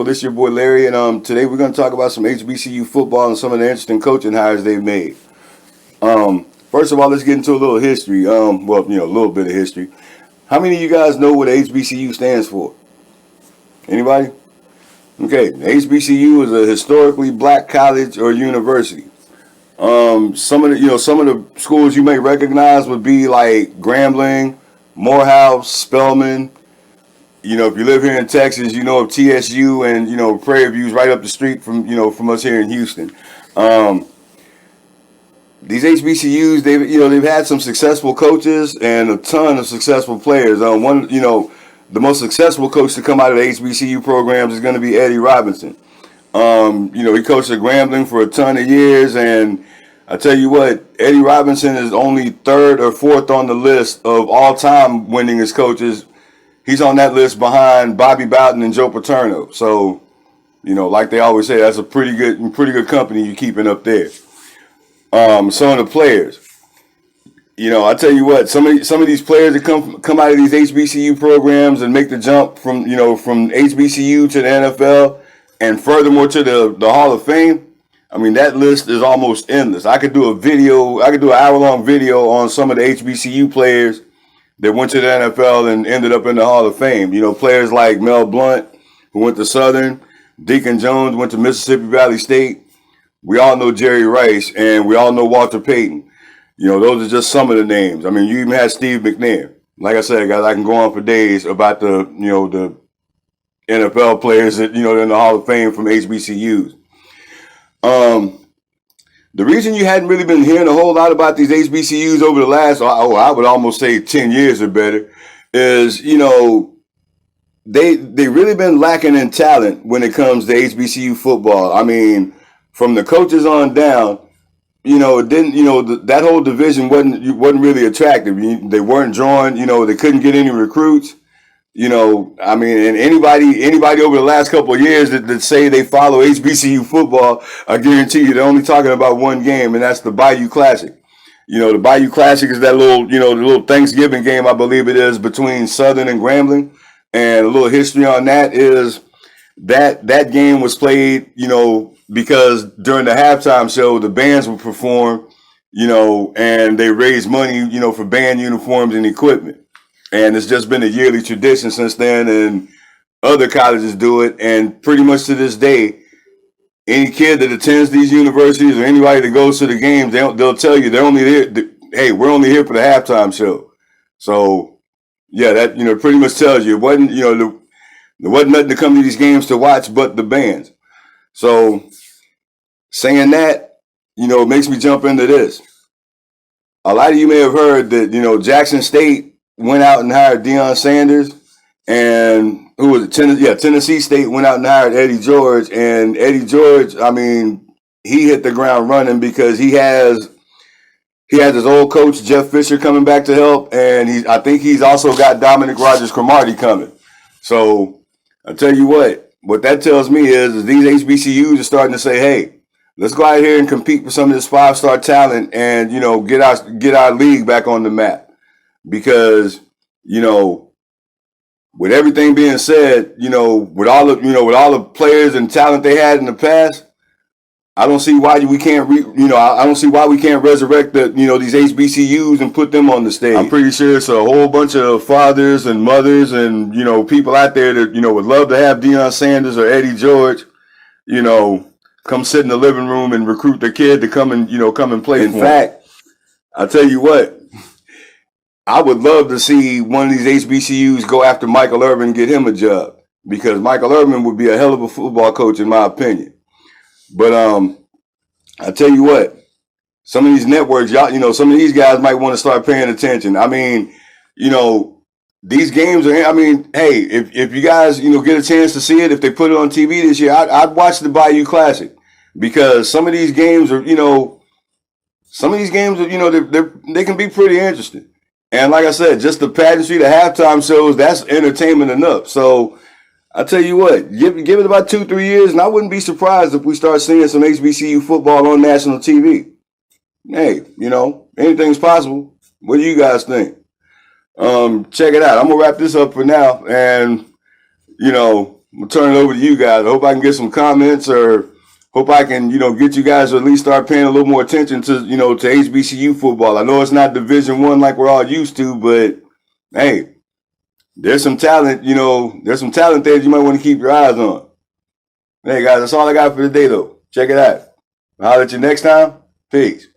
Football. This is your boy Larry, and today we're going to talk about some HBCU football and some of the interesting coaching hires they've made. First of all, let's get into a little history. A little bit of history. How many of you guys know what HBCU stands for? Anybody? Okay, HBCU is a historically black college or university. Some of the schools you may recognize would be like Grambling, Morehouse, Spelman. If you live here in Texas, you know of TSU and Prairie View's right up the street from us here in Houston. These HBCUs, they've had some successful coaches and a ton of successful players. The most successful coach to come out of the HBCU programs is going to be Eddie Robinson. He coached at Grambling for a ton of years, and I tell you what, Eddie Robinson is only third or fourth on the list of all-time winningest coaches. He's on that list behind Bobby Bowden and Joe Paterno. So, like they always say, that's a pretty good company you're keeping up there. Some of the players. I tell you what, some of these players that come out of these HBCU programs and make the jump from HBCU to the NFL and furthermore to the Hall of Fame, I mean, that list is almost endless. I could do an hour-long video on some of the HBCU players that went to the NFL and ended up in the Hall of Fame. Players like Mel Blount, who went to Southern, Deacon Jones went to Mississippi Valley State. We all know Jerry Rice, and we all know Walter Payton. Those are just some of the names. I mean, you even had Steve McNair. Like I said, guys, I can go on for days about the NFL players that, in the Hall of Fame from HBCUs. The reason you hadn't really been hearing a whole lot about these HBCUs over the last, I would almost say 10 years or better, is, they really been lacking in talent when it comes to HBCU football. I mean, from the coaches on down, that whole division wasn't really attractive. They weren't drawing, they couldn't get any recruits. And anybody over the last couple of years that say they follow HBCU football, I guarantee you they're only talking about one game, and that's the Bayou Classic. The Bayou Classic is that the little Thanksgiving game, I believe it is, between Southern and Grambling. And a little history on that is that game was played, because during the halftime show, the bands would perform, and they raised money, for band uniforms and equipment. And it's just been a yearly tradition since then, and other colleges do it. And pretty much to this day, any kid that attends these universities or anybody that goes to the games, they'll tell you they're only there. Hey, we're only here for the halftime show. So, yeah, that pretty much tells you it wasn't there wasn't nothing to come to these games to watch but the bands. So, saying that, it makes me jump into this. A lot of you may have heard that Jackson State went out and hired Deion Sanders, and who was it? Tennessee State went out and hired Eddie George, and Eddie George, I mean, he hit the ground running because he has his old coach Jeff Fisher coming back to help, and I think he's also got Dominic Rodgers-Cromartie coming. So I tell you what that tells me is these HBCUs are starting to say, hey, let's go out here and compete for some of this 5-star talent, and get our league back on the map. Because, with everything being said, with all the players and talent they had in the past, I don't see why we can't I don't see why we can't resurrect these HBCUs and put them on the stage. I'm pretty sure it's a whole bunch of fathers and mothers and people out there that would love to have Deion Sanders or Eddie George, come sit in the living room and recruit their kid to come and play. In fact, I'll tell you what. I would love to see one of these HBCUs go after Michael Irvin and get him a job, because Michael Irvin would be a hell of a football coach in my opinion. But I tell you what, some of these networks, some of these guys might want to start paying attention. I mean, these games are. I mean, hey, if you guys get a chance to see it, if they put it on TV this year, I'd watch the Bayou Classic, because some of these games are they can be pretty interesting. And like I said, just the pageantry, the halftime shows, that's entertainment enough. So I tell you what, give it about 2-3 years, and I wouldn't be surprised if we start seeing some HBCU football on national TV. Hey, anything's possible. What do you guys think? Check it out. I'm gonna wrap this up for now, and I'm gonna turn it over to you guys. I hope I can get some comments, or hope I can, get you guys to at least start paying a little more attention to, to HBCU football. I know it's not Division I like we're all used to, but hey, there's some talent, there's some talent there that you might want to keep your eyes on. Hey guys, that's all I got for today though. Check it out. I'll holler at you next time. Peace.